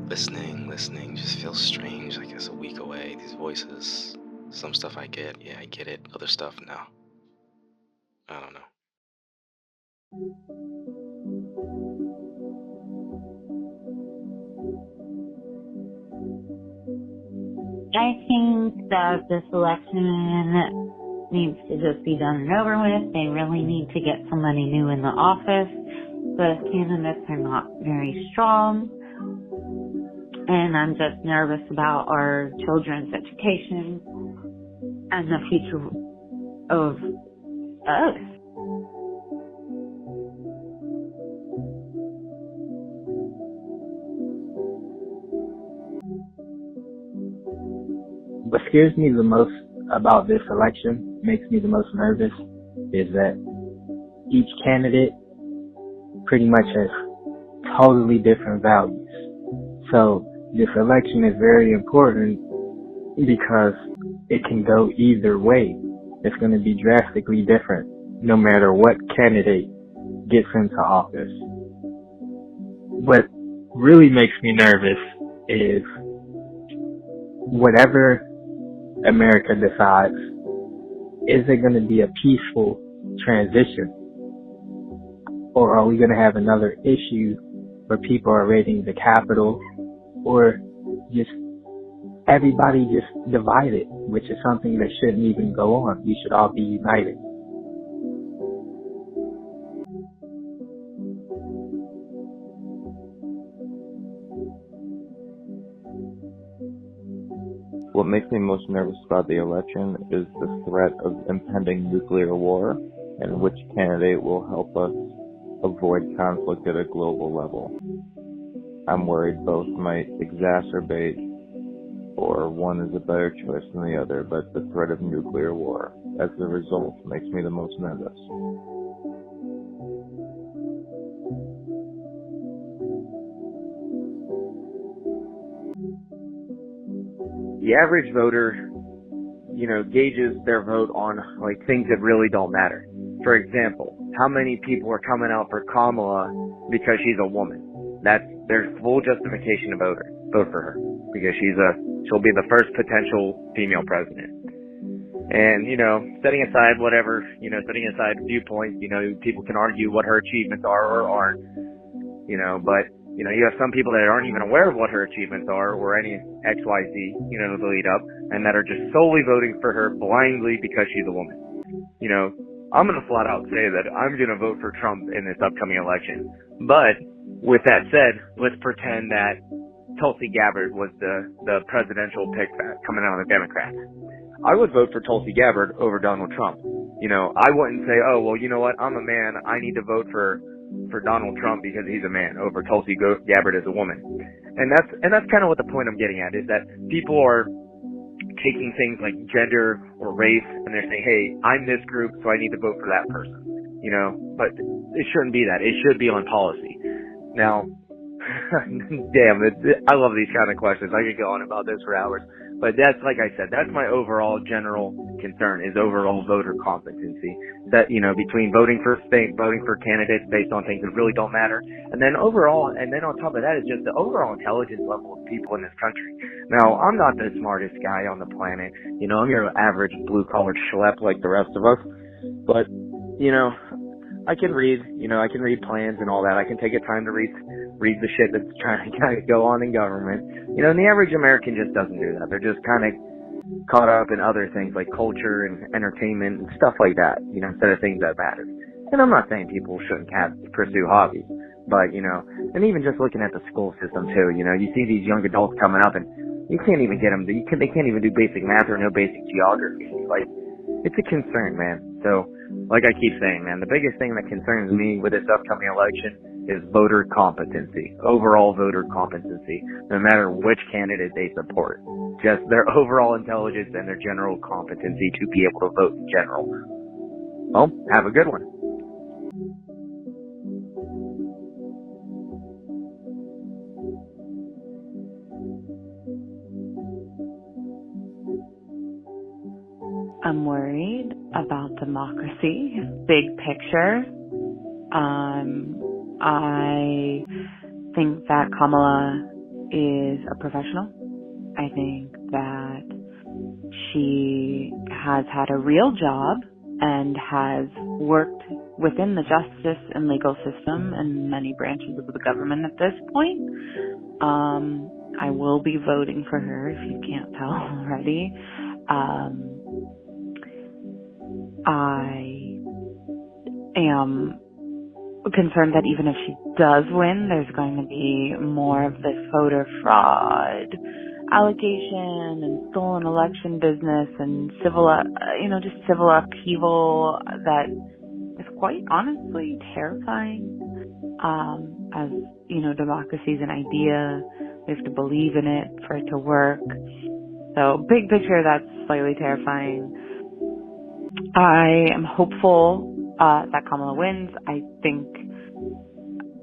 Listening just feels strange, like it's a week away. These voices, some stuff I get, yeah, I get it. Other stuff, no. I don't know. I think that this election needs to just be done and over with. They really need to get somebody new in the office. The candidates are not very strong. And I'm just nervous about our children's education and the future of us. What scares me the most about this election, makes me the most nervous, is that each candidate pretty much has totally different values. So this election is very important because it can go either way. It's going to be drastically different no matter what candidate gets into office. What really makes me nervous is whatever America decides, is it going to be a peaceful transition? Or are we going to have another issue where people are raiding the Capitol, or just everybody just divided, which is something that shouldn't even go on. We should all be united. What makes me most nervous about the election is the threat of impending nuclear war, and which candidate will help us avoid conflict at a global level. I'm worried both might exacerbate, or one is a better choice than the other, but the threat of nuclear war as the result makes me the most nervous. The average voter, gauges their vote on like things that really don't matter. For example, how many people are coming out for Kamala because she's a woman? There's full justification to vote for her because she'll be the first potential female president. And, setting aside viewpoints, people can argue what her achievements are or aren't, but you have some people that aren't even aware of what her achievements are or any XYZ, the lead up, and that are just solely voting for her blindly because she's a woman. I'm going to flat out say that I'm going to vote for Trump in this upcoming election. But with that said, let's pretend that Tulsi Gabbard was the presidential pick coming out of the Democrats. I would vote for Tulsi Gabbard over Donald Trump. I wouldn't say, oh, well, you know what, I'm a man, I need to vote for Donald Trump because he's a man over Tulsi Gabbard as a woman. And that's kind of what the point I'm getting at, is that people are taking things like gender or race and they're saying, hey, I'm this group, so I need to vote for that person. But it shouldn't be that. It should be on policy. Now, damn, I love these kind of questions. I could go on about this for hours. But that's, like I said, that's my overall general concern, is overall voter competency. That, between voting for candidates based on things that really don't matter, and then on top of that is just the overall intelligence level of people in this country. Now, I'm not the smartest guy on the planet. I'm your average blue-collar schlep like the rest of us. But, I can read, plans and all that. I can take a time to read the shit that's trying to kind of go on in government. And the average American just doesn't do that. They're just kind of caught up in other things like culture and entertainment and stuff like that, instead of things that matter. And I'm not saying people shouldn't pursue hobbies, but, and even just looking at the school system too, you see these young adults coming up and you can't even get them, they can't even do basic math or no basic geography. Like, it's a concern, man. So, like I keep saying, man, the biggest thing that concerns me with this upcoming election is voter competency, overall voter competency, no matter which candidate they support. Just their overall intelligence and their general competency to be able to vote in general. Well, have a good one. I'm worried about democracy, big picture. I think that Kamala is a professional. I think that she has had a real job and has worked within the justice and legal system and many branches of the government at this point. I will be voting for her, if you can't tell already. I am concerned that even if she does win, there's going to be more of this voter fraud allegation and stolen election business and civil upheaval that is quite honestly terrifying. As democracy is an idea. We have to believe in it for it to work. So big picture, that's slightly terrifying. I am hopeful that Kamala wins. I think,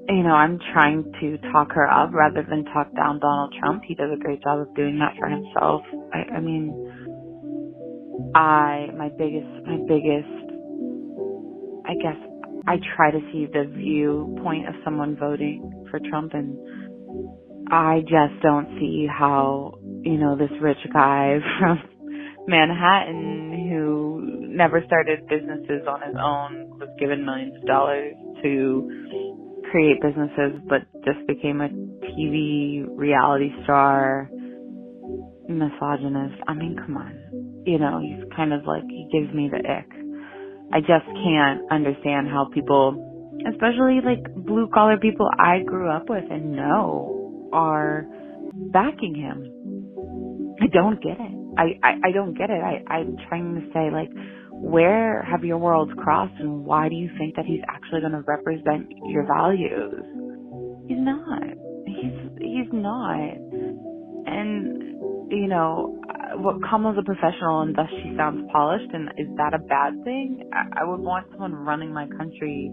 I'm trying to talk her up rather than talk down Donald Trump. He does a great job of doing that for himself. My biggest, I guess, I try to see the viewpoint of someone voting for Trump, and I just don't see how, this rich guy from Manhattan who never started businesses on his own, was given millions of dollars to create businesses, but just became a TV reality star, misogynist. Come on. He's kind of like, he gives me the ick. I just can't understand how people, especially like blue collar people I grew up with and know, are backing him. I don't get it. I don't get it. I'm trying to say, like, where have your worlds crossed, and why do you think that he's actually going to represent your values? He's not. He's not. And, what Kamala's a professional and thus she sounds polished, and is that a bad thing? I would want someone running my country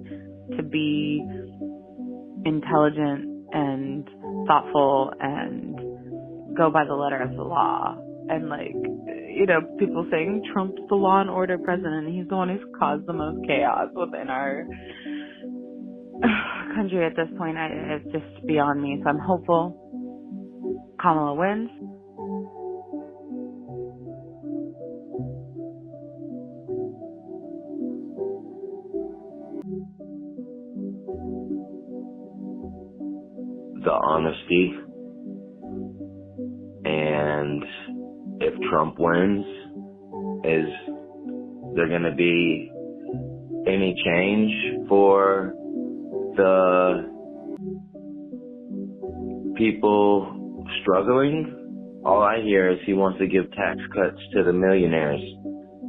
to be intelligent and thoughtful and go by the letter of the law. And people saying Trump's the law and order president. He's the one who's caused the most chaos within our country at this point. It's just beyond me. So I'm hopeful Kamala wins. The honesty, and if Trump wins, is there going to be any change for the people struggling? All I hear is he wants to give tax cuts to the millionaires.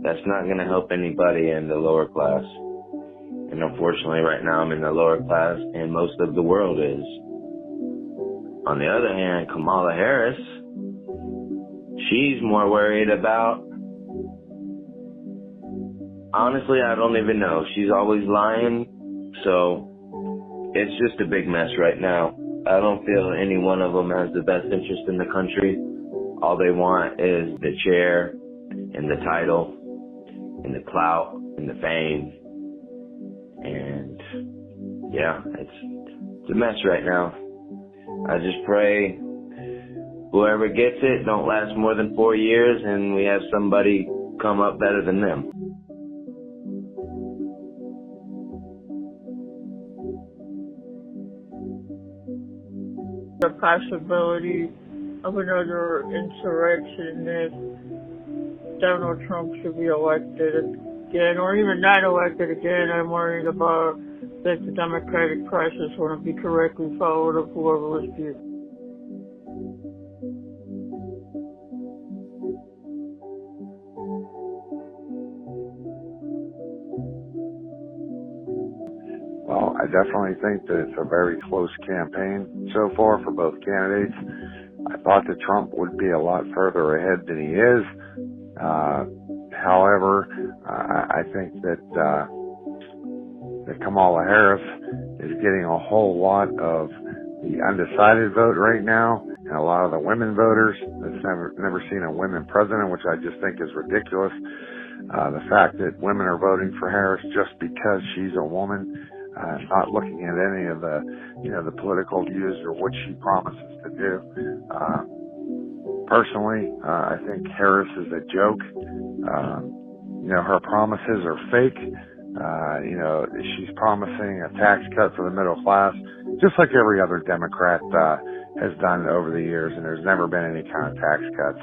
That's not going to help anybody in the lower class. And unfortunately right now I'm in the lower class, and most of the world is. On the other hand, Kamala Harris, she's more worried about, honestly, I don't even know. She's always lying, so it's just a big mess right now. I don't feel any one of them has the best interest in the country. All they want is the chair and the title and the clout and the fame. And yeah, it's a mess right now. I just pray whoever gets it don't last more than 4 years and we have somebody come up better than them. The possibility of another insurrection if Donald Trump should be elected again, or even not elected again. I'm worried about that the Democratic process wouldn't be correctly followed if whoever was due. Well, I definitely think that it's a very close campaign so far for both candidates. I thought that Trump would be a lot further ahead than he is. However, I think that Kamala Harris is getting a whole lot of the undecided vote right now, and a lot of the women voters that's never seen a women president, which I just think is ridiculous. The fact that women are voting for Harris just because she's a woman, not looking at any of the, the political views or what she promises to do. Personally, I think Harris is a joke. Her promises are fake. She's promising a tax cut for the middle class, just like every other Democrat has done over the years, and there's never been any kind of tax cuts.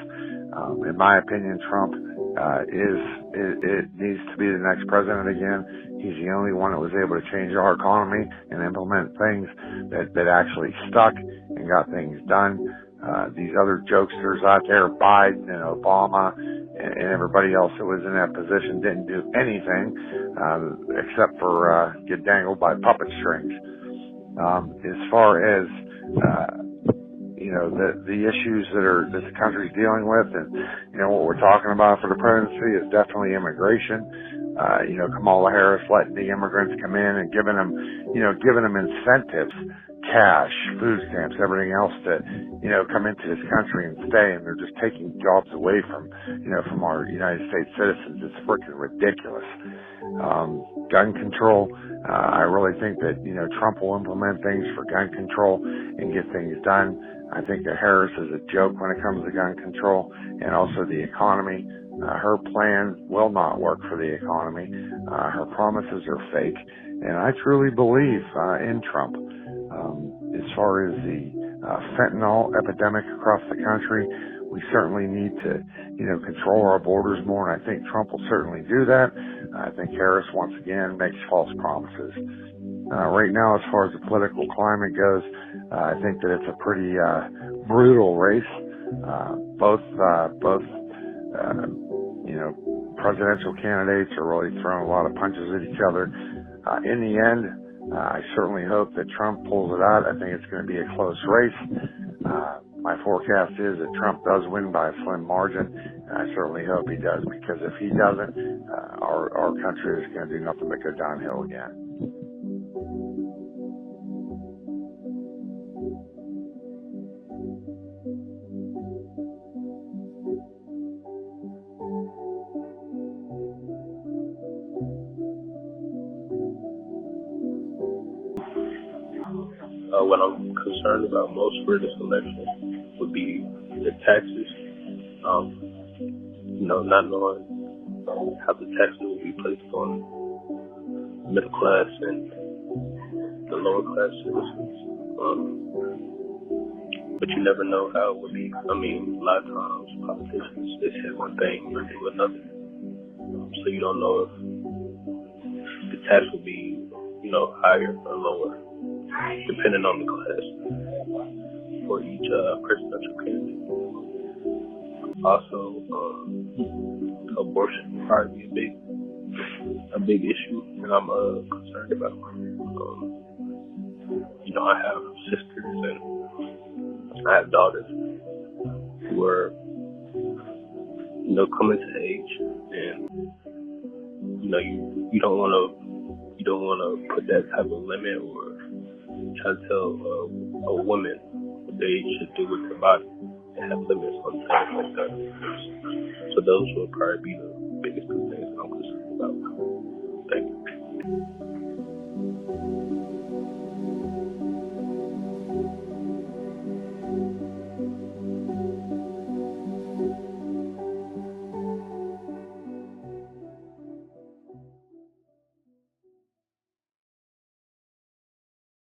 In my opinion, Trump it needs to be the next president again. He's the only one that was able to change our economy and implement things that actually stuck and got things done. These other jokesters out there, Biden and Obama and everybody else that was in that position didn't do anything except for get dangled by puppet strings. As far as the issues that the country's dealing with, and what we're talking about for the presidency is definitely immigration. Kamala Harris letting the immigrants come in and giving them incentives, cash, food stamps, everything else to come into this country and stay, and they're just taking jobs away from our United States citizens. It's freaking ridiculous. Gun control. I really think that Trump will implement things for gun control and get things done. I think that Harris is a joke when it comes to gun control and also the economy. Her plan will not work for the economy. Her promises are fake, and I truly believe in Trump. As far as the fentanyl epidemic across the country, we certainly need to, control our borders more, and I think Trump will certainly do that. I think Harris, once again, makes false promises. Right now, as far as the political climate goes, I think that it's a pretty brutal race. Both presidential candidates are really throwing a lot of punches at each other. In the end, I certainly hope that Trump pulls it out. I think it's going to be a close race. My forecast is that Trump does win by a slim margin, and I certainly hope he does, because if he doesn't, our country is going to do nothing but go downhill again. What I'm concerned about most for this election would be the taxes. Not knowing how the taxes will be placed on middle class and the lower class citizens. But you never know how it would be. I mean, a lot of times politicians, they say one thing and do another. So you don't know if the tax will be, higher or lower, depending on the class for each presidential candidate. Also, abortion will probably be a big issue, and I'm concerned about. I have sisters and I have daughters who are, coming to age, and you don't want to put that type of limit or try to tell a woman what they should do with their body and have limits on things like that. So those will probably be the biggest two things I'm concerned about. Thank you.